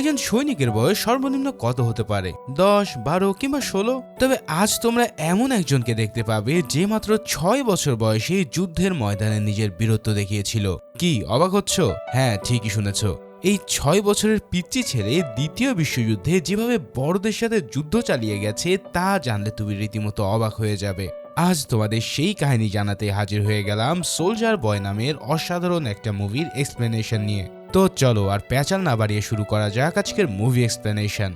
একজন সৈনিকের বয়স সর্বনিম্ন কত হতে পারে? 10, 12 কিংবা 16? তবে আজ তোমরা এমন একজনকে দেখতে পাবে যে মাত্র 6 বছর বয়সে যুদ্ধের ময়দানে নিজের বীরত্ব দেখিয়েছিল। কি অবাক হচ্ছ? হ্যাঁ, ঠিকই শুনেছ। এই 6 বছরের পিচ্চি ছেলে দ্বিতীয় বিশ্বযুদ্ধে যেভাবে বড়দের সাথে যুদ্ধ চালিয়ে গেছে তা জানলে তুমি রীতিমতো অবাক হয়ে যাবে। আজ তোমাদের সেই কাহিনী জানাতে হাজির হয়ে গেলাম সোলজার বয় নামের অসাধারণ একটা মুভির এক্সপ্লেনেশন নিয়ে। তো চলো আর প্যাচাল না বাড়িয়ে শুরু করা যাক আজকের মুভি এক্সপ্লেনেশন।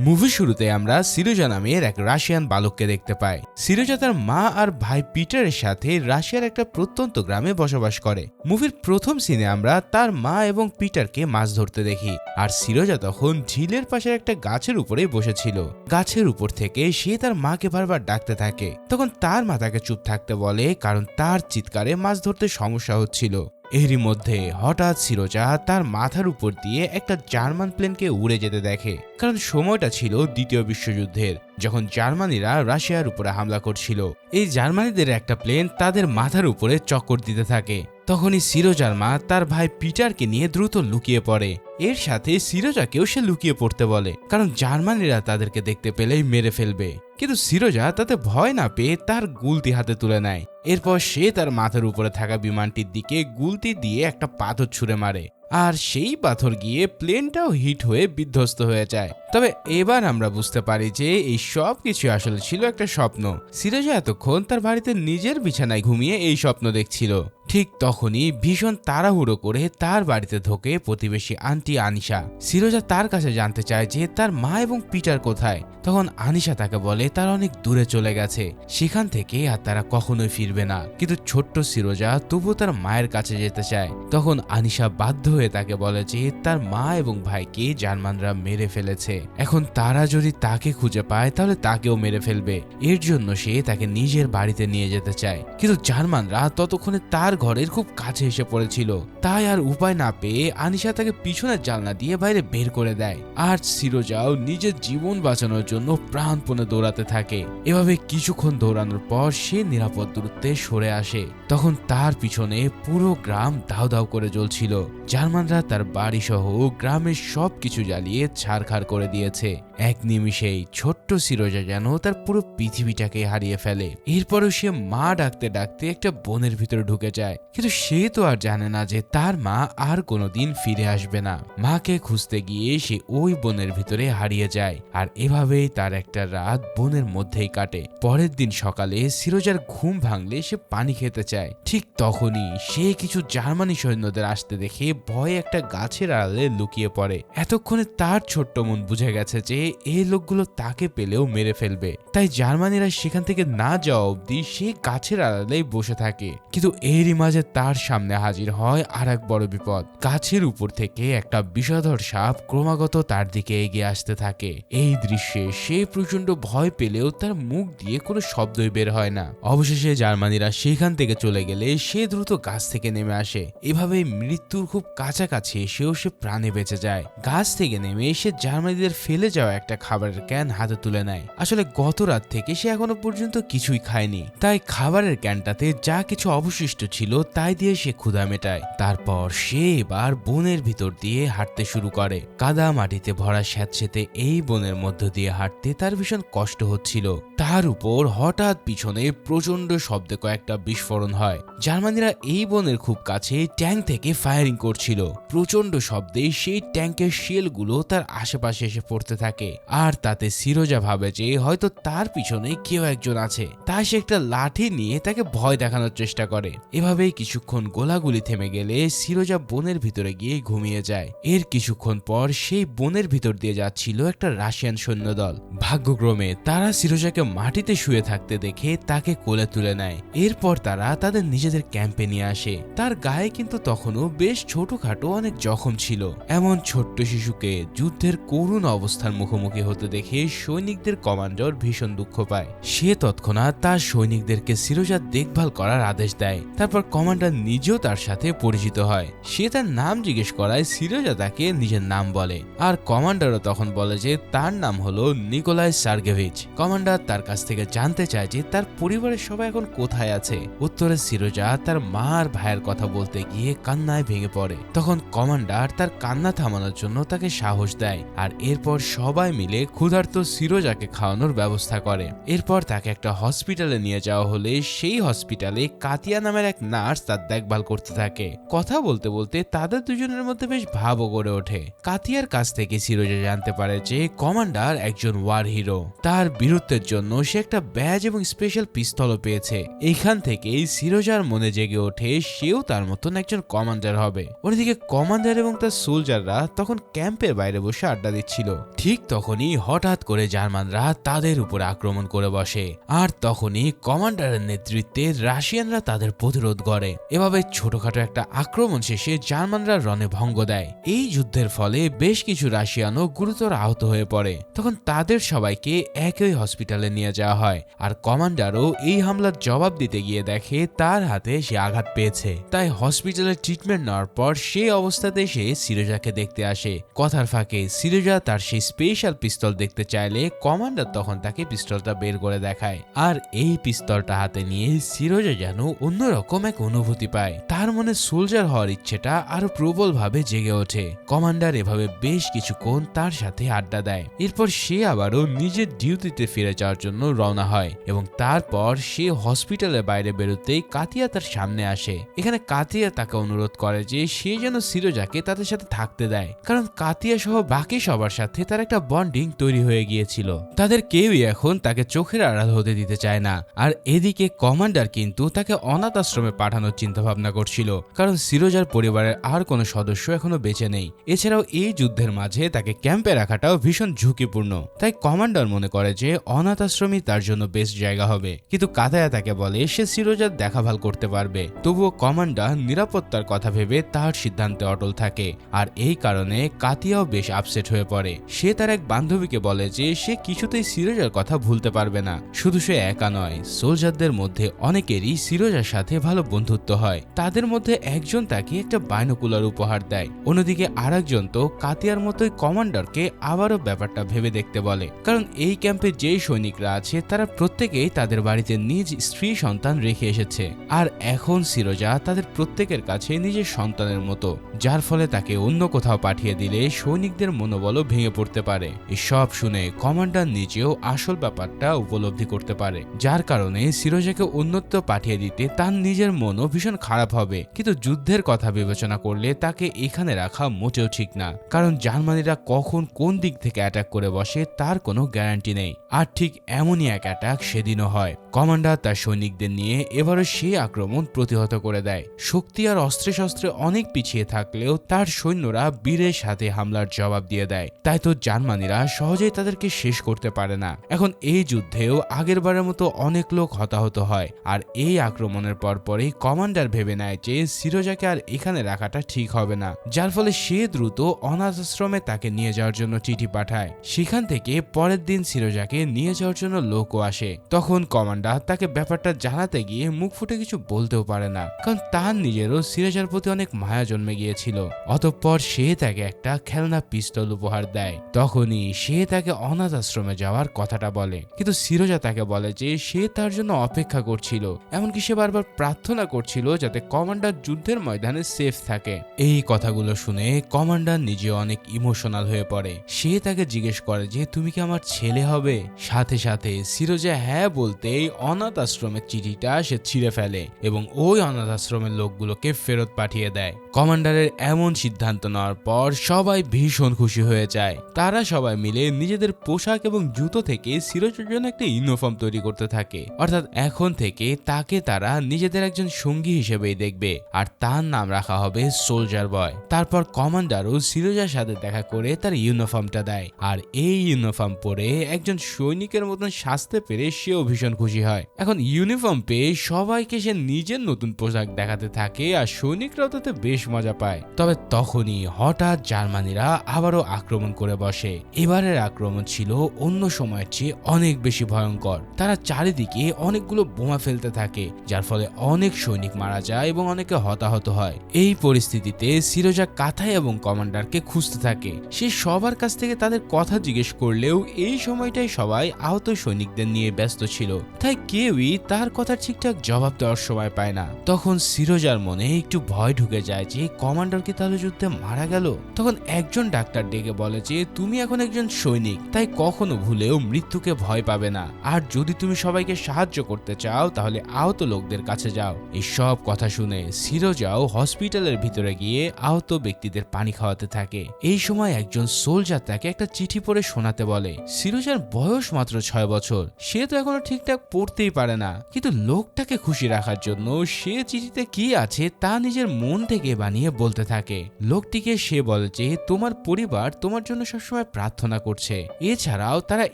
মুভি শুরুতে আমরা সিরোজা নামের এক রাশিয়ান বালককে দেখতে পাই। সিরোজা তার মা আর ভাই পিটারের সাথে রাশিয়ার একটা প্রত্যন্ত গ্রামে বসবাস করে। মুভির প্রথম সিনে আমরা তার মা এবং পিটারকে মাছ ধরতে দেখি, আর সিরোজা তখন ঝিলের পাশে একটা গাছের উপরে বসেছিল। গাছের উপর থেকে সে তার মাকে বারবার ডাকতে থাকে। তখন তার মা তাকে চুপ থাকতে বলে, কারণ তার চিৎকারে মাছ ধরতে সমস্যা হচ্ছিল। এরই মধ্যে হঠাৎ সিরোজা তার মাথার উপর দিয়ে একটা জার্মান প্লেনকে উড়ে যেতে দেখে, কারণ সময়টা ছিল দ্বিতীয় বিশ্বযুদ্ধের, যখন জার্মানিরা রাশিয়ার উপরে হামলা করছিল। এই জার্মানিদের একটা প্লেন তাদের মাথার উপরে চক্কর দিতে থাকে। তখনই সিরোজার মা তার ভাই পিটারকে নিয়ে দ্রুত লুকিয়ে পড়ে। এর সাথে সিরোজাকেও সে লুকিয়ে পড়তে বলে, কারণ জার্মানিরা তাদেরকে দেখতে পেলেই মেরে ফেলবে। কিন্তু সিরোজা তাতে ভয় না পেয়ে তার গুলতি হাতে তুলে নেয়। এরপর সে তার মাথার উপরে থাকা বিমানটির দিকে গুলতি দিয়ে একটা পাথর ছুঁড়ে মারে, আর সেই পাথর গিয়ে প্লেনটাও হিট হয়ে বিধ্বস্ত হয়ে যায়। তবে এবার আমরা বুঝতে পারি যে এই সব কিছু আসলে ছিল একটা স্বপ্ন। সিরোজা এতক্ষণ তার বাড়িতে নিজের বিছানায় ঘুমিয়ে এই স্বপ্ন দেখছিল। ঠিক তখনই ভীষণ তাড়াহুড়ো করে তার বাড়িতে ঢোকে প্রতিবেশী আন্টি আনিশা। সিরোজা তার কাছে জানতে চায় যে তার মা এবং পিটার কোথায়। তখন আনিশা তাকে বলে তারা অনেক দূরে চলে গেছে, সেখান থেকে আর তারা কখনোই ফিরবে না। কিন্তু ছোট্ট সিরোজা তবুও তার মায়ের কাছে যেতে চায়। তখন আনিশা বাধ্য হয়ে তাকে বলে যে তার মা এবং ভাইকে জার্মানরা মেরে ফেলেছে। এখন তারা যদি তাকে খুঁজে পায় তাহলে তাকেও মেরে ফেলবে। এর জন্য সে তাকে নিজের বাড়িতে নিয়ে যেতে চায়। কিন্তু জার্মানরা ততক্ষণে তার ঘরের খুব কাছে এসে পড়েছিল। তাই আর উপায় না পেয়ে আনিশা তাকে পিছনের জানলা দিয়ে বাইরে বের করে দেয়। আর সিরোজাও নিজের জীবন বাঁচানোর জন্য প্রাণপণে দৌড়াতে থাকে। এভাবে কিছুক্ষণ দৌড়ানোর পর সে নিরাপদ দূরত্বে সরে আসে। তখন তার পিছনে পুরো গ্রাম দাউ দাউ করে জ্বলছিল। জার্মানরা তার বাড়ি সহ গ্রামের সবকিছু জ্বালিয়ে ছারখার করে দিয়েছে। এক নিমিষেই ছোট্ট সিরোজা যেন তার পুরো পৃথিবীটাকে হারিয়ে ফেলে। এরপরও সে মা ডাকতে ডাকতে একটা বনের ভিতরে ঢুকে যায়। কিন্তু সে তো আর জানে না যে তার মা আর কোনোদিন ফিরে আসবে না। মাকে খুঁজতে গিয়ে সে ওই বনের ভিতরে হারিয়ে যায়। আর এভাবেই তার একটা রাত বনের মধ্যেই কাটে। পরের দিন সকালে সিরোজার ঘুম ভাঙলে সে পানি খেতে চায়। ঠিক তখনই সে কিছু জার্মানি সৈন্যদের আসতে দেখে ভয়ে একটা গাছের আড়ালে লুকিয়ে পড়ে। এতক্ষণে তার ছোট্ট মন বুঝে গেছে যে এই লোকগুলো তাকে পেলেও মেরে ফেলবে। তাই জার্মানিরা সেখান থেকে না যাওয়া অব্দি সে গাছের আড়ালেই বসে থাকে। কিন্তু এরই মাঝে তার সামনে হাজির হয় আর এক বড় বিপদ। গাছের উপর থেকে একটা বিষধর সাপ ক্রমাগত তার দিকে এগিয়ে আসতে থাকে। এই দৃশ্যে সে প্রচন্ড ভয় পেলেও তার মুখ দিয়ে কোনো শব্দই বের হয় না। অবশেষে জার্মানিরা সেখান থেকে চলে গেলে সে দ্রুত গাছ থেকে নেমে আসে। এভাবে মৃত্যুর খুব কাছাকাছি এসেও সে প্রাণে বেঁচে যায়। গাছ থেকে নেমে সে জার্মানিদের ফেলে যাওয়া একটা খাবারের ক্যান হাতে তুলে নেয়। আসলে গত রাত থেকে সে এখনো পর্যন্ত কিছুই খায়নি, তাই খাবারের ক্যানটাতে যা কিছু অবশিষ্ট ছিল তাই দিয়ে সে ক্ষুধা মেটায়। তারপর সে এবার বনের ভিতর দিয়ে হাঁটতে শুরু করে। কাদা মাটিতে ভরা স্যাঁতসেঁতে এই বনের মধ্য দিয়ে হাঁটতে তার ভীষণ কষ্ট হচ্ছিল। তার উপর হঠাৎ পিছনে প্রচন্ড শব্দে কয়েকটা বিস্ফোরণ হয়। জার্মানিরা এই বনের খুব কাছে ট্যাঙ্ক থেকে ফায়ারিং করছিল। প্রচন্ড শব্দে সেই ট্যাঙ্কের শেলগুলো তার আশেপাশে এসে পড়তে থাকে। আর তাতে সিরোজা ভাবে যে হয়তো তার পিছনে কেউ একজন আছে, তাই সে একটা লাঠি নিয়ে তাকে ভয় দেখানোর চেষ্টা করে। এভাবেই কিছুক্ষণ গোলাগুলি থেমে গেলে সিরোজা বনের ভিতরে গিয়ে ঘুমিয়ে যায়। এর কিছুক্ষণ পর সেই বনের ভিতর দিয়ে যাচ্ছিল একটা রাশিয়ান সৈন্যদল। ভাগ্যক্রমে তারা সিরোজাকে মাটিতে শুয়ে থাকতে দেখে তাকে কোলে তুলে নেয়। এরপর তারা তাদের নিজেদের ক্যাম্পে নিয়ে আসে। তার গায়ে কিন্তু তখনও বেশ ছোটখাটো অনেক জখম ছিল। এমন ছোট্ট শিশুকে যুদ্ধের করুণ অবস্থার মুখোমুখি হতে দেখে সৈনিকদের কমান্ডার ভীষণ দুঃখ পায়। সে তৎক্ষণাৎ তার সৈনিকদেরকে সিরোজার দেখভাল করার আদেশ দেয়। তারপর কমান্ডার নিজেও তার সাথে পরিচিত হয়। সে তার নাম জিজ্ঞেস করায় সিরোজা তাকে নিজের নাম বলে, আর কমান্ডারও তখন বলে যে তার নাম হলো নিকোলাই সার্গেভিচ। কমান্ডার তার কাছ থেকে জানতে চায় যে তার পরিবারের সবাই এখন কোথায় আছে। উত্তরে সিরোজা তার মা আর ভাইয়ের কথা বলতে গিয়ে কান্নায় ভেঙে পড়ে। তখন কমান্ডার তার কান্না থামানোর জন্য তাকে সাহস দেয়, আর এরপর সবাই মিলে ক্ষুধার্ত সিরোজাকে খাওয়ানোর ব্যবস্থা করে। এরপর তাকে একটা হসপিটালে নিয়ে যাওয়া হলে সেই হসপিটালে কাতিয়া নামের এক নার্স তার দেখভাল করতে থাকে। কথা বলতে বলতে তাদের দুজনের মধ্যে বেশ ভাবও গড়ে ওঠে। কাতিয়ার কাছ থেকে সিরোজা জানতে পারে যে কমান্ডার একজন ওয়ার হিরো। তার বীরত্বের জন্য সে একটা ব্যাজ এবং স্পেশাল পিস্তলও পেয়েছে। এইখান থেকেই সিরোজার মনে জেগে ওঠে সেও তার মতন একজন কমান্ডার হবে। অন্যদিকে কমান্ডার এবং তার সোলজাররা তখন ক্যাম্পের বাইরে বসে আড্ডা দিচ্ছিল। ঠিক তখনই হঠাৎ করে জার্মানরা তাদের উপর আক্রমণ করে বসে, আর তখনই কমান্ডারের নেতৃত্বে রাশিয়ানরা তাদের প্রতিরোধ করে। এভাবে ছোটখাটো একটা আক্রমণ শেষে জার্মানরা রণে ভঙ্গ দেয়। এই যুদ্ধের ফলে বেশ কিছু রাশিয়ানও গুরুতর আহত হয়ে পড়ে। তখন তাদের সবাইকে একই হসপিটালে নিয়ে যাওয়া হয়, আর কমান্ডারও এই হামলার জবাব দিতে গিয়ে দেখে তার হাতে সে আঘাত পেয়েছে। তাই হসপিটালে ট্রিটমেন্ট নেওয়ার পর সেই অবস্থাতে সে সিরোজাকে দেখতে আসে। কথার ফাঁকে সিরোজা তার সেই স্পেশাল পিস্তল দেখতে চাইলে কমান্ডার তখন তাকে পিস্তলটা বের করে দেখায়, আর এই পিস্তলটা হাতে নিয়ে সিরোজা যেন অন্যরকম এক অনুভূতি পায়। তার মনে সোলজার হওয়ার ইচ্ছেটা আরো প্রবল ভাবে জেগে ওঠে। কমান্ডার এভাবে বেশ কিছুক্ষণ তার সাথে আড্ডা দেয়। এরপর সে আবারও নিজের ডিউটিতে ফিরে যাওয়ার জন্য রওনা হয়, এবং তারপর সে হসপিটালের বাইরে বেরোতেই কাতিয়া তার সামনে আসে। এখানে কাতিয়া তাকে অনুরোধ করে যে সে যেন সিরোজাকে তাদের সাথে থাকতে দেয়, কারণ কাতিয়া সহ বাকি সবার সাথে তার একটা বন্ডিং তৈরি হয়ে গিয়েছিল। তাদের কেউই এখন তাকে চোখের আড়াল হতে দিতে চায় না। আর এদিকে কমান্ডার কিন্তু তাকে অনাথ আশ্রমে পাঠানোর চিন্তা ভাবনা করছিল, কারণ সিরোজার পরিবারের আর কোনো সদস্য এখনো বেঁচে নেই। এছাড়াও এই যুদ্ধের মাঝে তাকে ক্যাম্পে রাখাটাও ভীষণ ঝুঁকিপূর্ণ। তাই কমান্ডার মনে করে যে অনাথ আশ্রমই তার জন্য বেস্ট জায়গা হবে। কিন্তু কাতায়া তাকে বলে সে সিরোজার দেখাভাল করতে পারবে। তবুও কমান্ডার নিরাপত্তার কথা ভেবে তার সিদ্ধান্তে অটল থাকে, আর এই কারণে কাতিয়াও বেশ আপসেট হয়ে পড়ে। সে তার এক বান্ধবীকে বলে যে সে কিছুতেই সিরোজার কথা ভুলতে পারবে না। শুধু সে একা নয়, সোলজারদের মধ্যে অনেকেরই সিরোজার সাথে ভালো বন্ধুত্ব হয়। তাদের মধ্যে একজন তাকে একটা বাইনোকুলার উপহার দেয়। অন্যদিকে আরেকজন তো কাতিয়ার মতোই কমান্ডারকে আবারও ব্যাপারটা ভেবে দেখতে বলে, কারণ এই ক্যাম্পে যেই সৈনিকরা আছে তারা প্রত্যেকেই তাদের বাড়িতে নিজ স্ত্রী সন্তান রেখে এসেছে, আর এখন সিরোজা তাদের প্রত্যেকের কাছে নিজের সন্তানের মতো, যার ফলে তাকে অন্য কোথাও পাঠিয়ে দিলে সৈনিকদের মনোবলও ভেঙে পড়তে পারে। এসব শুনে কমান্ডার নিজেও আসল ব্যাপারটা উপলব্ধি করতে পারে, যার কারণে সিরোজাকে অন্যত্র পাঠিয়ে দিতে তার নিজের মনও ভীষণ খারাপ হবে। কিন্তু যুদ্ধের কথা বিবেচনা করলে তাকে এখানে রাখা মোটেও ঠিক না, কারণ জার্মানিরা কখন কোন দিক থেকে অ্যাটাক করে বসে তার কোনো গ্যারান্টি নেই। আর ঠিক এমনই এক অ্যাটাক সেদিনও হয়। কমান্ডার তার সৈনিকদের নিয়ে এবারও সেই আক্রমণ প্রতিহত করে দেয়। শক্তি আর অস্ত্রে শস্ত্রে অনেক পিছিয়ে থাকলেও তার সৈন্যরা বীরের সাথে হামলার জবাব দিয়ে দেয়। তাই তো জার্মানিরা সহজেই তাদেরকে শেষ করতে পারে না। এখন এই যুদ্ধেও আগেরবারের মতো অনেক লোক হতাহত হয়, আর এই আক্রমণের পরপরই কমান্ডার ভেবে নেয় যে সিরোজাকে আর এখানে রাখাটা ঠিক হবে না, যার ফলে সে দ্রুত অনাথ আশ্রমে তাকে নিয়ে যাওয়ার জন্য চিঠি পাঠায়। সেখান থেকে পরের দিন সিরোজাকে নিয়ে যাওয়ার জন্য লোকও আসে। তখন কমান্ডার তাকে ব্যাপারটা জানাতে গিয়ে মুখ ফুটে কিছু বলতেও পারে না, কারণ তার নিজেরও সিরোজার প্রতি অনেক মায়া জন্মে গিয়েছিল। অতঃপর সে তাকে একটা খেলনা পিস্তল উপহার দেয়। তখনই সে তাকে অনাথ আশ্রমে যাওয়ার কথাটা বলে, কিন্তু সিরোজা তাকে বলে যে সে তার জন্য অপেক্ষা করছিল, এমনকি সে বারবার প্রার্থনা করছিল যাতে কমান্ডার যুদ্ধের ময়দানে সেফ থাকে। এই কথাগুলো শুনে কমান্ডার নিজে অনেক ইমোশনাল হয়ে পড়ে। সে তাকে জিজ্ঞেস করে যে তুমি কি আমার ছেলে হবে? সাথে সাথে সিরোজা হ্যাঁ বলতেই অনাথ আশ্রমের চিঠিটা সে ছিঁড়ে ফেলে এবং ওই অনাথ আশ্রমের লোকগুলোকে ফেরত পাঠিয়ে দেয়। কমান্ডারের এমন সিদ্ধান্ত নেওয়ার পর সবাই ভীষণ খুশি হয়ে যায়। তারা সবাই মিলে নিজেদের পোশাক এবং জুতো থেকে সিরোজার জন্য একটা ইউনিফর্ম তৈরি করতে থাকে। অর্থাৎ এখন থেকে তাকে তারা নিজেদের একজন সঙ্গী হিসেবেই দেখবে, আর তার নাম রাখা হবে সোলজার বয়। তারপর কমান্ডারও সিরোজার সাথে দেখা করে তার ইউনিফর্মটা দেয়, আর এই ইউনিফর্ম পরে একজন সৈনিকের মতন সাজতে পেরে সেও ভীষণ খুশি হয়। এখন ইউনিফর্ম পেয়ে সবাইকে সে নিজের নতুন পোশাক দেখাতে থাকে, আর সৈনিকরাও তাতে বেশ মজা পায়। তবে তখনই হঠাৎ জার্মানিরা আবারও আক্রমণ করে বসে। এবারের আক্রমণ ছিল অন্য সময়ের চেয়ে অনেক বেশি ভয়ঙ্কর। তারা চারিদিকে অনেকগুলো বোমা ফেলতে থাকে, যার ফলে অনেক অনেক সৈনিক মারা যায় এবং অনেকে হতাহত হয়। এই পরিস্থিতিতে সিরোজা কাতাই এবং কমান্ডারকে খুঁজতে থাকে। সে সবার কাছ থেকে তাদের কথা জিজ্ঞেস করলেও এই সময়টাই সবাই আহত সৈনিকদের নিয়ে ব্যস্ত ছিল, তাই কেউই তার কথার ঠিকঠাক জবাব দেওয়ার সময় পায় না। তখন সিরোজার মনে একটু ভয় ঢুকে যায় যে কমান্ডার কি তাহলে যুদ্ধে মারা গেল। তখন একজন ডাক্তার ডেকে বলে যে তুমি এখন একজন সৈনিক, তাই কখনো ভুলেও মৃত্যুকে ভয় পাবে না, আর যদি তুমি সবাইকে সাহায্য করতে চাও তাহলে আহত লোকদের কাছে যাও। এই সব কথা শুনে সিরোজাও হসপিটালের ভিতরে গিয়ে আহত ব্যক্তিদের পানি খাওয়াতে থাকে। এই সময় একজন সোলজার তাকে একটা চিঠি পড়ে শোনাতে বলে। সিরোজার বয়স মাত্র 6 বছর, সে তো এখনো ঠিকঠাক পড়তেই পারে না, কিন্তু লোকটাকে খুশি রাখার জন্য সে চিঠিতে কি আছে তা নিজের মন থেকে বানিয়ে বলতে থাকে। লোকটিকে সে বলে যে তোমার পরিবার তোমার জন্য সবসময় প্রার্থনা করছে, এছাড়াও তারা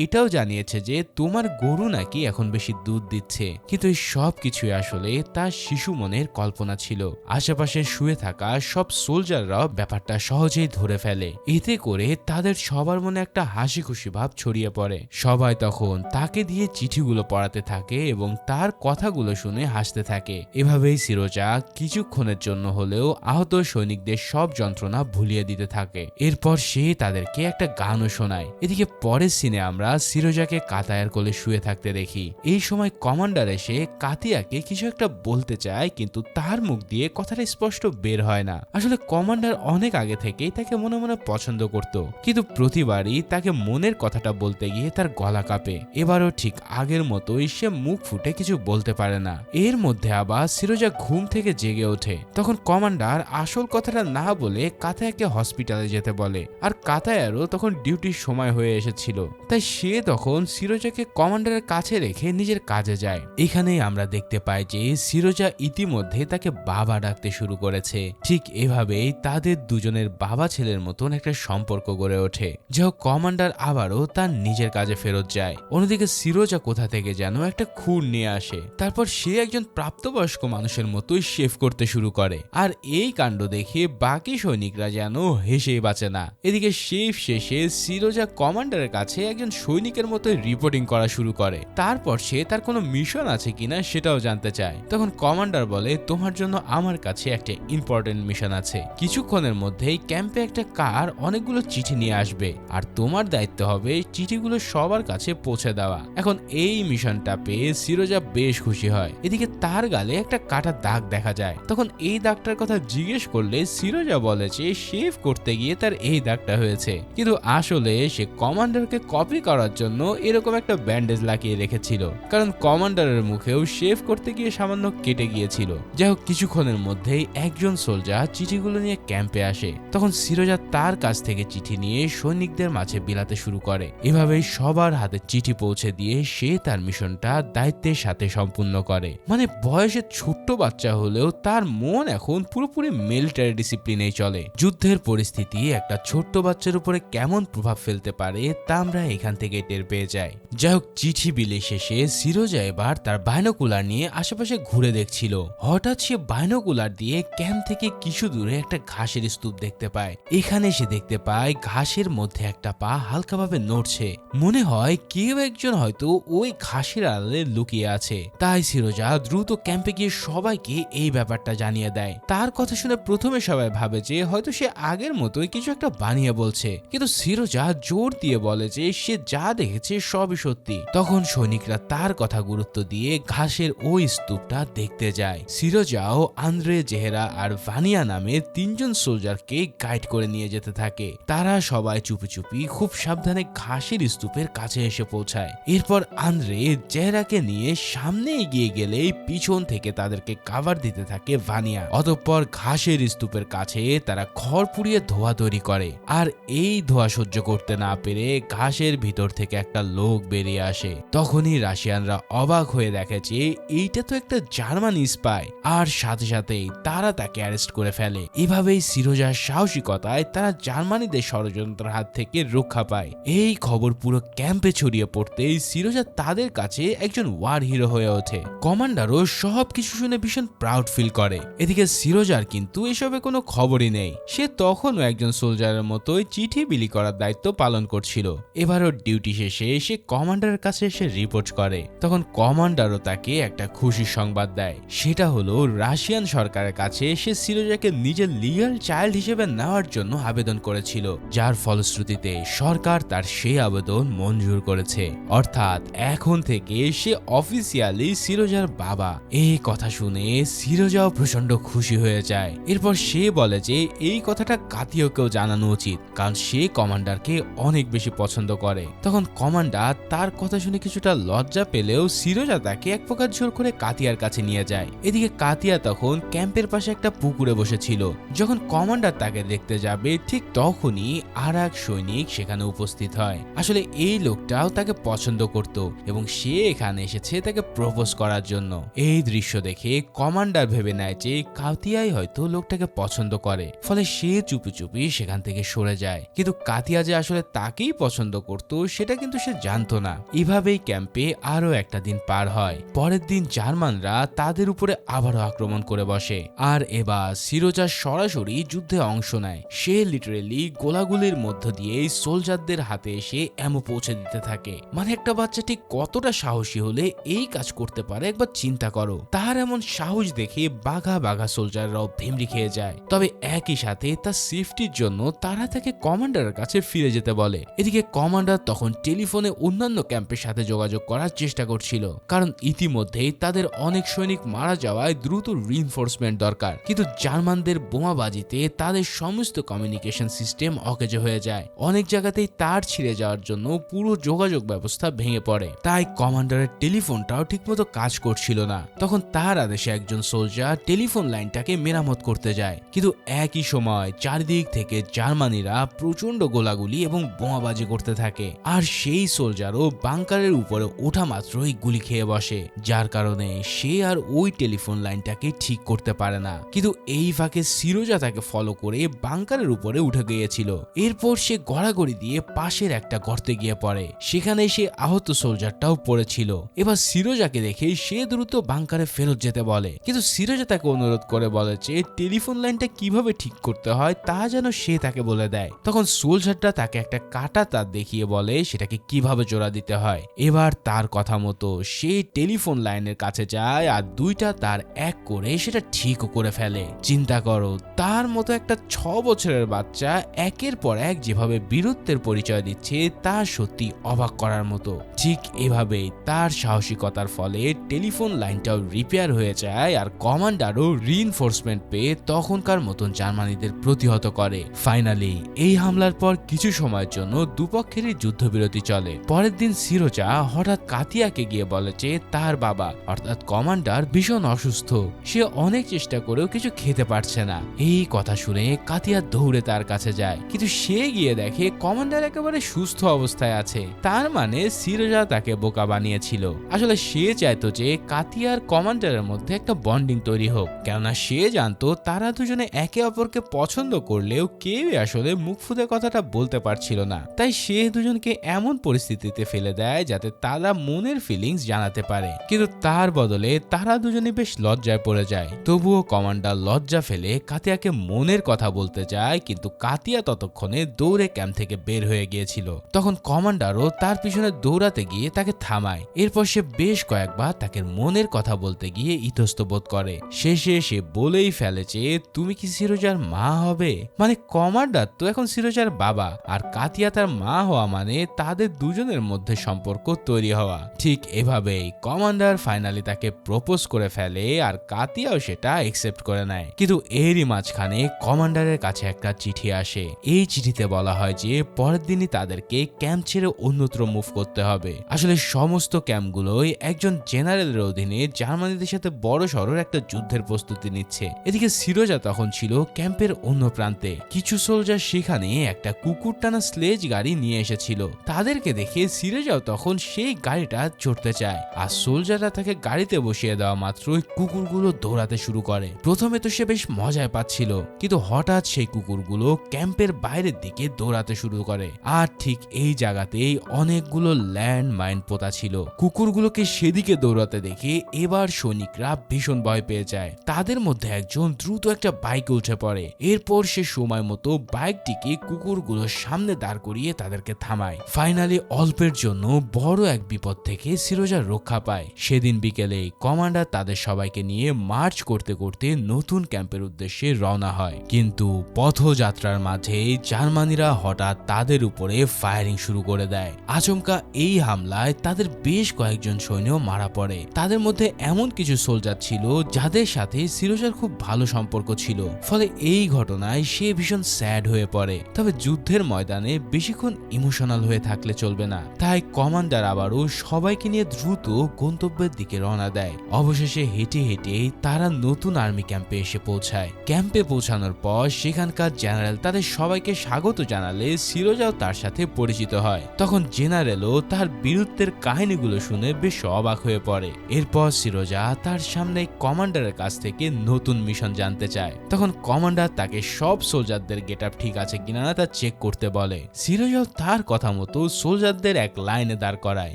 এটাও জানিয়েছে যে তোমার গরু নাকি এখন বেশি দুধ দিচ্ছে, কিন্তু এই সব কিছুই আসলে তার শিশু মনের কল্পনা ছিল। আশেপাশে শুয়ে থাকা সব সোলজাররাও ব্যাপারটা সহজেই ধরে ফেলে। এতে করে তাদের সবার মনে একটা হাসি খুশি ভাব ছড়িয়ে পড়ে। সবাই তখন তাকে দিয়ে চিঠিগুলো পড়াতে থাকে এবং তার কথাগুলো শুনে হাসতে থাকে। এভাবেই সিরোজা কিছুক্ষণের জন্য হলেও আহত সৈনিকদের সব যন্ত্রণা ভুলিয়ে দিতে থাকে। এরপর সে তাদেরকে একটা গানও শোনায়। এদিকে পরের সিনে আমরা সিরোজাকে কাতায়ার কোলে শুয়ে থাকতে দেখি। এই সময় কমান্ডার এসে কাতিয়াকে কিছু একটা বলতে চায়, কিন্তু তার মুখ দিয়ে কথাটা স্পষ্ট বের হয় না। আসলে কমান্ডার অনেক আগে থেকেই তাকে মনে মনে পছন্দ করত, কিন্তু প্রতিবারই তাকে মনের কথাটা বলতে গিয়ে তার গলা কাঁপে। এবারও ঠিক আগের মতোই সে মুখ ফুটে কিছু বলতে পারে না। এর মধ্যে আবার সিরোজা ঘুম থেকে জেগে ওঠে। তখন কমান্ডার আসল কথাটা না বলে কাতায়াকে হসপিটালে যেতে বলে, আর কাতায়ারও তখন ডিউটির সময় হয়ে এসেছিল, তাই সে তখন সিরোজাকে কমান্ডারের কাছে রেখে নিজের কাজে যায়। এখানেই আমরা দেখতে পাই যে সিরোজা ইতিমধ্যে তাকে বাবা ডাকতে শুরু করেছে। ঠিক এভাবেই তাদের দুজনের বাবা ছেলের মতন একটা সম্পর্ক গড়ে ওঠে। যাও কমান্ডার আবারও তার নিজের কাজে ফেরত যায়। অন্যদিকে সিরোজা কোথা থেকে যেন একটা খুর নিয়ে আসে, তারপর সে একজন প্রাপ্তবয়স্ক মানুষের মতোই শেভ করতে শুরু করে। আর এই কাণ্ড দেখে বাকি সৈনিকরা যেন হেসেই বাঁচে না। এদিকে শেভ শেষে সিরোজা কমান্ডারের কাছে একজন সৈনিকের মতো রিপোর্টিং করা শুরু করে। তারপর সে তার কোনো মিশন আছে কিনা সেটাও জানতে চায়। তখন কমান্ডার বলে তোমার জন্য আমার কাছে একটা ইম্পর্টেন্ট মিশন আছে। কিছুক্ষণের মধ্যেই ক্যাম্পে একটা কার অনেকগুলো চিঠি নিয়ে আসবে, আর তোমার দায়িত্ব হবে চিঠিগুলো সবার কাছে পৌঁছে দেওয়া। এখন এই মিশনটা পেয়ে সিরোজা বেশ খুশি হয়। এদিকে তার গালে একটা কাটা দাগ দেখা যায়। তখন এই দাগটার কথা জিজ্ঞেস করলে সিরোজা বলে যে শেভ করতে গিয়ে তার এই দাগটা হয়েছে, কিন্তু আসলে সে কমান্ডারকে কপি করার জন্য এরকম একটা ব্যান্ডেজ লাগিয়ে রেখেছিল, কারণ কমান্ডারের মুখেও শেভ করতে গিয়ে সামান্য কেটে গিয়েছিল। যাই হোক কিছুক্ষণের মধ্যেই একজন সোলজার চিঠিগুলো নিয়ে ক্যাম্পে আসে। তখন সিরোজা তার কাছ থেকে চিঠি নিয়ে সৈনিকদের মাঝে বিলাতে শুরু করে। এভাবেই সবার হাতে চিঠি পৌঁছে দিয়ে সে তার মিশনটা দায়িত্বের সাথে সম্পূর্ণ করে। মানে বয়সে ছোট্ট বাচ্চা হলেও তার মন এখন পুরোপুরি মিলিটারি ডিসিপ্লিনেই চলে। যুদ্ধের পরিস্থিতি একটা ছোট্ট বাচ্চার উপরে কেমন প্রভাব ফেলতে পারে তা আমরা এখান থেকে টের পেয়ে যাই। যাই হোক চিঠি বিলি শেষে সিরোজা এবার তার বাইনোকুলার নিয়ে আশেপাশে ঘুরে দেখছিল। হঠাৎ সে বাইনোকুলার দিয়ে ক্যাম্প থেকে কিছু দূরে একটা ঘাসের স্তূপ দেখতে পায়। এখানে সে দেখতে পায় ঘাসের মধ্যে একটা পা হালকাভাবে নড়ছে। মনে হয় কেউ একজন হয়তো ওই ঘাসের আড়ালে লুকিয়ে আছে। তাই সিরোজা দ্রুত ক্যাম্পে গিয়ে সবাইকে এই ব্যাপারটা জানিয়ে দেয়। তার কথা শুনে প্রথমে সবাই ভাবে যে হয়তো সে আগের মতোই কিছু একটা বানিয়ে বলছে, কিন্তু সিরোজা জোর দিয়ে বলে যে সে যা দেখেছে সবই সত্যি। তখন সৈনিকরা তার কথা গুরুত্ব দিয়ে ঘাসের ওই স্তূপটা দেখতে যায়। সিরোজাও আন্দ্রে, জেহেরা আর ভানিয়া নামে 3 জন সোলজারকে গাইড করে নিয়ে যেতে থাকে। তারা সবাই চুপি চুপি খুব সাবধানে ঘাসের স্তূপের কাছে এসে পৌঁছায়। এরপর আন্দ্রে জেহেরাকে নিয়ে সামনে এগিয়ে গেলেই পিছন থেকে তাদেরকে কাভার দিতে থাকে ভানিয়া। অতঃপর ঘাসের স্তূপের কাছে তারা খড় পুড়িয়ে ধোয়া তৈরি করে, আর এই ধোয়া সহ্য করতে না পেরে ঘাসের ভিতর থেকে একটা লোক বেরিয়ে আসে। তখনই রাশিয়ানরা অবাক হয়ে দেখে যে এইটা তো একটা জার্মান স্পাই, আর সাথে সাথেই তারা তাকে অ্যারেস্ট করে ফেলে। এভাবেই সিরোজার সাহসিকতায় তারা জার্মানিদের ষড়যন্ত্রের হাত থেকে রক্ষা পায়। এই খবর পুরো ক্যাম্পে ছড়িয়ে পড়তেই সিরোজা তাদের কাছে একজন ওয়ার হিরো হয়ে ওঠে। কমান্ডারও সবকিছু শুনে ভীষণ প্রাউড ফিল করে। এদিকে সিরোজার কিন্তু এসবে কোনো খবরই নেই। সে তখনও একজন সোলজারের মতোই চিঠি বিলি করার দায়িত্ব পালন করছিল। এবারও ডিউটি শেষে সে কমান্ডারের কাছে এসে রিপোর্ট করে। তখন কমান্ডারও তাকে একটা খুশির সংবাদ দেয়। সেটা হলো রাশিয়ান সরকারের কাছে সে সিরোজাকে নিজের লিগ্যাল চাইল্ড হিসেবে নেওয়ার জন্য আবেদন করেছিল, যার ফলশ্রুতিতে সরকার তার সেই আবেদন মঞ্জুর করেছে। অর্থাৎ এখন থেকে সে অফিসিয়ালি সিরোজার বাবা। এই কথা শুনে সিরোজাও প্রচন্ড খুশি হয়ে যায়। এরপর সে বলে যে এই কথাটা কাতিয়াকেও জানানো উচিত, কারণ সে কমান্ডারকে অনেক বেশি পছন্দ করে। তখন কমান্ডার তার কথা শুনে কিছুটা লজ্জা পেলেও সিরোজা তাকে এক প্রকার জোর করে কাতিয়ার কাছে নিয়ে যায়। এদিকে কাতিয়া তখন ক্যাম্পের পাশে একটা পুকুরে বসেছিল। যখন কমান্ডার তাকে দেখতে যাবে ঠিক তখনই আর এক সৈনিক সেখানে উপস্থিত হয়। আসলে এই লোকটাও তাকে পছন্দ করত এবং সে এখানে এসেছে তাকে প্রপোজ করার জন্য। এই দৃশ্য দেখে কমান্ডার ভেবে নেয় যে কাতিয়াই হয়তো লোকটাকে পছন্দ করে, ফলে সে চুপি চুপি সেখান থেকে সরে যায়। কিন্তু কাতিয়া যে আসলে তাকেই পছন্দ করত সেটা কিন্তু সে জানতো না। এভাবেই ক্যাম্পে আরো একটা দিন পার হয়। পরের দিন জার্মানরা তাদের উপরে আবারও আক্রমণ করে বসে, আর এবার সিরোজা সরাসরি যুদ্ধে অংশ নেয়। সে লিটারেলি গোলাগুলির মধ্য দিয়ে সোলজারদের হাতে এসে এমন পৌঁছে দিতে থাকে। মানে একটা বাচ্চা ঠিক কতটা সাহসী হলে এই কাজ করতে পারে একবার চিন্তা করো। তার এমন সাহস দেখে বাঘা বাঘা সোলজাররাও ভেমড়ি খেয়ে যায়। তবে একই সাথে তার সেফটির জন্য তারা তাকে কমান্ডারের কাছে ফিরে যেতে বলে। এদিকে কমান্ডার তখন টেলিফোনে অন্যান্য ক্যাম্পের সাথে যোগাযোগ করার চেষ্টা করছিল, কারণ ইতিমধ্যেই তাদের অনেক সৈনিক মারা যাওয়ায় দ্রুত রিইনফোর্সমেন্ট দরকার। কিন্তু জার্মানদের বোমাবাজিতে তাদের সমস্ত কমিউনিকেশন সিস্টেম অকেজো হয়ে যায়। অনেক জায়গাতেই তার ছিঁড়ে যাওয়ার জন্য পুরো যোগাযোগ ব্যবস্থা ভেঙে পড়ে। তাই কমান্ডারের টেলিফোনটাও ঠিকমতো কাজ করছিল না। তখন তার আদেশে একজন সোলজার টেলিফোন লাইনটাকে মেরামত করতে যায়। কিন্তু একই সময় চারিদিক থেকে জার্মানিরা প্রচন্ড গোলাগুলি এবং বোমাবাজি করতে থাকে, আর সেই সোলজারও বাংকারের উপরে ওঠা মাত্রই গুলি খেয়ে বসে, যার কারণে সে আর ওই টেলিফোন লাইনটাকে ঠিক করতে পারে না। কিন্তু এই ফাঁকে সিরোজা তাকে ফলো করে বাংকারের উপরে উঠে গিয়েছিল। এরপর সে গড়াগড়ি দিয়ে পাশের একটা গর্তে গিয়ে পড়ে। সেখানে সে আহত সোলজারটাও পড়েছিল। এবার সিরোজাকে দেখে সে দ্রুত বাংকারে ফেরত যেতে বলে, কিন্তু সিরোজা তাকে অনুরোধ করে বলে যে টেলিফোন লাইনটা কিভাবে ঠিক করতে হয় তা যেন সে তাকে বলে দেয়। তখন সোলজারটা তাকে একটা কাটা তার দেখিয়ে বলে সেটাকে কিভাবে জোড়া দিতে হয়। এবার তার কথা মতো সে টেলিফোন লাইনের কাছে যায় আর দুইটা তার এক করে সেটা ঠিকও করে ফেলে। চিন্তা করো, তার মতো একটা 6 বছরের বাচ্চা একের পর এক যেভাবে বীরত্বের পরিচয় দিচ্ছে তা সত্যি অবাক করার মতো। ঠিক এভাবেই তার সাহসিকতার ফলে টেলিফোন লাইনটাও রিপেয়ার হয়ে যায়, আর কমান্ডারও রিইনফোর্সমেন্ট পেয়ে তখনকার মতন জার্মানিদের প্রতিহত করে। ফাইনালি এই হামলার পর কিছু সময়ের জন্য দুপক্ষেরই যুদ্ধবিরতি চলে। পরের দিন সিরোজা হঠাৎ কাতিয়াকে গিয়ে বলে যে তার বাবা অর্থাৎ কমান্ডার ভীষণ অসুস্থ, সে অনেক চেষ্টা করেও কিছু খেতে পারছে না। এই কথা শুনে কাতিয়া দৌড়ে তার কাছে যায়, কিন্তু সে গিয়ে দেখে কমান্ডার একেবারে সুস্থ অবস্থায় আছে। তার মানে সিরোজা তাকে বোকা বানিয়েছিল। আসলে সে চাইতো যে কাতিয়ার কমান্ডারের মধ্যে একটা বন্ডিং তৈরি হোক, কেননা সে জানতো তারা দুজনে একে অপরকে পছন্দ করলেও কেউ আসলে মুখ ফুটে কথাটা বলতে পারছিল না। তাই সে দুজনকে এমন পরিস্থিতিতে ফেলে দেয় যাতে তারা মনের ফিলিংস জানাতে পারে, কিন্তু তার বদলে তারা দুজনে বেশ লজ্জায় পড়ে যায়। তবুও কমান্ডার লজ্জা ফেলে কাতিয়াকে মনের কথা বলতে যায়, কিন্তু কাতিয়া ততক্ষণে দৌড়ে ক্যাম্প থেকে বের হয়ে গিয়েছিল। তখন কমান্ডারও তার পিছনে দৌড়াতে গিয়ে তাকে থামায়। এরপর সে বেশ কয়েকবার তাকে মনের কথা বলতে গিয়ে ইতস্ত বোধ করে। শেষে সে বলেই ফেলে যে তুমি কি সিরোজার মা হবে? মানে কমান্ডার তো এখন সিরোজার বাবা, আর কাতিয়া তার মা হওয়া মানে তাদের দুজনের মধ্যে সম্পর্ক তৈরি হওয়া। ঠিক এভাবেই কমান্ডার ফাইনালি তাকে প্রপোজ করে ফেলে, আর কাতিয়াও সেটা একসেপ্ট করে নেয়। কিন্তু এরই মাঝখানে কমান্ডারের কাছে একটা চিঠি আসে। এই চিঠিতে বলা হয় যে পরের দিনই তাদেরকে ক্যাম্প ছেড়ে অন্যত্র মুভ করতে হবে। আসলে সমস্ত ক্যাম্পগুলোই একজন জেনারেলের অধীনে জার্মানিদের সাথে বড় সড়র একটা যুদ্ধের প্রস্তুতি নিচ্ছে। এদিকে সিরোজা তখন ছিল ক্যাম্পের অন্য প্রান্তে। কিছু সোলজার সেখানে একটা কুকুর টানা স্লেজ গাড়ি নিয়ে এসেছিল। তাদেরকে দেখে সিরোজাও তখন সেই গাড়িটা চড়তে চায়, আর সোলজাররা তাকে গাড়িতে বসিয়ে দেওয়া মাত্রই কুকুরগুলো দৌড়াতে শুরু করে। প্রথমে তো সে বেশ মজায় পাচ্ছিল, কিন্তু হঠাৎ সেই কুকুরগুলো ক্যাম্পের বাইরের দিকে দৌড়াতে শুরু করে। আর ঠিক এই জায়গাতেই অনেকগুলো ল্যান্ড মাইন পোতা ছিল। কুকুরগুলোকে সেদিকে দৌড়াতে দেখে এবার সৈনিকরা ভীষণ ভয় পেয়ে যায়। তাদের মধ্যে একজন দ্রুত একটা বাইকে উঠে পড়ে। এরপর সে সময় মতো বাইকটিকে কুকুরগুলোর সামনে দাঁড় করিয়ে তাদেরকে থামায়। ফাইনালি অল্পের জন্য বড় এক বিপদ থেকে সিরোজা রক্ষা পায়। সেদিন বিকেলে কমান্ডার কমান্ডার তাদের সবাইকে নিয়ে মার্চ করতে করতে নতুন ক্যাম্পের উদ্দেশ্যে রওনা হয়। কিন্তু পথযাত্রার মাঝে জার্মানিরা হঠাৎ তাদের উপরে ফায়ারিং শুরু করে দেয়। আচমকা এই হামলায় তাদের বেশ কয়েকজন সৈন্য মারা পড়ে। তাদের মধ্যে এমন কিছু সোলজার ছিল যাদের সাথে সিরোজার খুব ভালো সম্পর্ক ছিল, ফলে এই ঘটনায় সে ভীষণ স্যাড হয়ে পড়ে। তবে যুদ্ধের ময়দানে বেশিক্ষণ ইমোশনাল হয়ে থাকলে চলবে না, তাই কমান্ডার আবারও সবাইকে নিয়ে দ্রুত গন্তব্যের দিকে রওনা দেয়। অবশেষে হেঁটে হেঁটে তারা নতুন আর্মি ক্যাম্পে এসে পৌঁছায়। ক্যাম্পে পৌঁছানোর পর সেখানকার জেনারেল তাদের সবাইকে স্বাগত জানালে সিরোজাও তার সাথে পরিচিত হয়। তখন জেনারেলও তার বীরত্বের কাহিনীগুলো শুনে বেশ অবাক হয়ে পড়ে। এরপর সিরোজা তার সামনে কমান্ডারের কাছ থেকে নতুন মিশন জানতে চায়। তখন কমান্ডার তাকে সব সোলজারদের গেটআপ ঠিক আছে কিনা তা চেক করতে বলে। সিরোজাও তার কথা মতো সোলজারদের এক লাইনে দাঁড় করায়।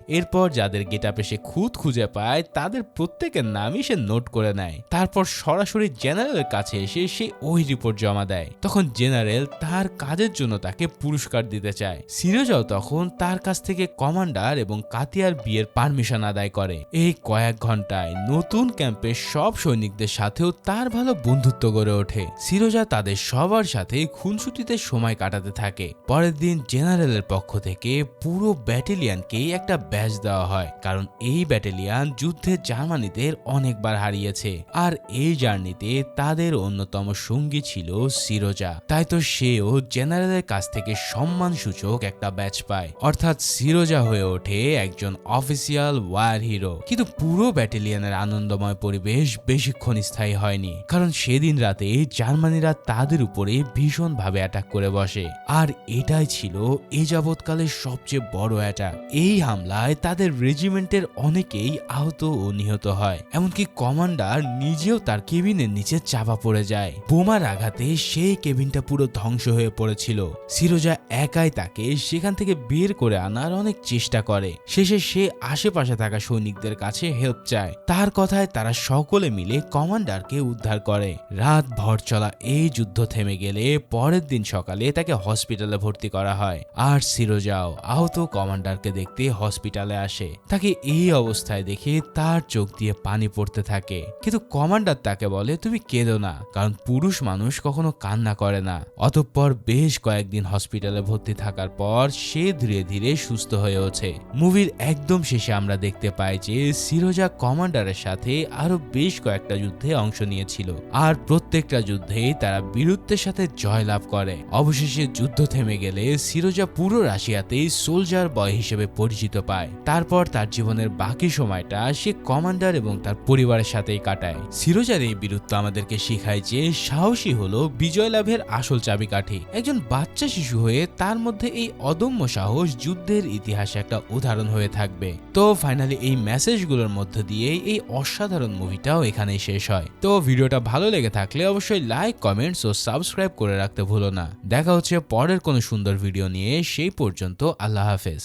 এরপর যাদের গেটআপে সে খুঁজে পায় তাদের প্রত্যেকের নামই সে নোট করে নেয়। তারপর সরাসরি জেনারেলের কাছে এসে সে ওই রিপোর্ট জমা দেয়। তখন জেনারেল তার কাজের জন্য তাকে পুরস্কার দিতে চায়। সিরোজাও তখন তার কাছ থেকে কমান্ডার এবং কাতিয়ার বিয়ের পারমিশন আদায় করে। এই কয়েক ঘন্টায় নতুন ক্যাম্পের সব সৈনিকদের সাথেও তার ভালো বন্ধুত্ব গড়ে ওঠে। সিরোজা তাদের সবার সাথে খুনসুটিতে সময় কাটাতে থাকে। পরের দিন জেনারেলের পক্ষ থেকে পুরো ব্যাটালিয়নকেই একটা ব্যাজ দেওয়া হয়, কারণ এই ব্যাটালিয়ন যুদ্ধে জার্মানিদের অনেকবার হারিয়েছে। আর এই জার্নিতে তাদের অন্যতম সঙ্গী ছিল সিরোজা। তাই তো সেও জেনারেলের কাছ থেকে সম্মান সূচক একটা ব্যাচ পায়, অর্থাৎ সিরোজা হয়ে ওঠে একজন অফিসিয়াল ওয়ার হিরো। কিন্তু পুরো ব্যাটালিয়নের আনন্দময় পরিবেশ বেশিক্ষণ স্থায়ী হয়নি, কারণ সেদিন রাতে জার্মানিরা তাদের উপরে ভীষণভাবে অ্যাটাক করে বসে। আর এটাই ছিল এ যাবৎকালের সবচেয়ে বড় অ্যাটাক। এই হামলায় তাদের রেজিমেন্টের অনেকেই আহত ও নিহত হয়, এমনকি কমান্ডার নিজেও তার কেবিনের নিচে চাপা পড়ে যায়। বোমার আঘাতে সেই কেবিনটা পুরো ধ্বংস হয়ে পড়েছিল। সিরোজা একাই তাকে সেখান থেকে বের করে আনার অনেক চেষ্টা করে। শেষে সে আশেপাশে থাকা সৈনিকদের কাছে হেল্প চায়। তার কথায় তারা সকলে মিলে কমান্ডারকে উদ্ধার করে। রাত ভর চলা এই যুদ্ধ থেমে গেলে পরের দিন সকালে তাকে হসপিটালে ভর্তি করা হয়। আর সিরোজাও আহত কমান্ডারকে দেখতে হসপিটালে আসে। তাকে এই অবস্থায় দেখে তার চোখ দিয়ে পানি পড়তে থাকে, কিন্তু কমান্ডার তাকে বলে তুমি কেঁদো না, কারণ পুরুষ মানুষ কখনো কান্না করে না। অতঃপর বেশ কয়েকদিন হসপিটালে ভর্তি থাকার পর সে ধীরে ধীরে সুস্থ হয়ে ওঠে। মুভির একদম শেষে আমরা দেখতে পাই যে সিরোজা কমান্ডারের সাথে আরো বেশ কয়েকটা যুদ্ধে অংশ নিয়েছিল, আর প্রত্যেকটা যুদ্ধেই তারা বীরত্বের সাথে জয়লাভ করে। অবশেষে যুদ্ধ থেমে গেলে সিরোজা পুরো রাশিয়াতেই সোলজার বয় হিসেবে পরিচিত পায়। তারপর তার জীবনের বাকি সময়টা সে কমান্ডার এবং তার পরিবারের সাথেই কাটায়। সিরোজার এই বীরত্ব আমাদেরকে শেখায় যে সাহসী হলো বিজয় লাভের আসল চাবিকাঠি। একজন বাচ্চা শিশু হয়ে তার মধ্যে এই অদম্য সাহস যুদ্ধের ইতিহাসে একটা উদাহরণ হয়ে থাকবে। তো ফাইনালি এই মেসেজগুলোর মধ্য দিয়ে এই অসাধারণ মুভিটাও এখানেই শেষ হয়। তো ভিডিওটা ভালো লেগে থাকলে অবশ্যই লাইক, কমেন্টস ও সাবস্ক্রাইব করে রাখতে ভুলো না। দেখা হচ্ছে পরের কোনো সুন্দর ভিডিও নিয়ে, সেই পর্যন্ত আল্লাহ হাফেজ।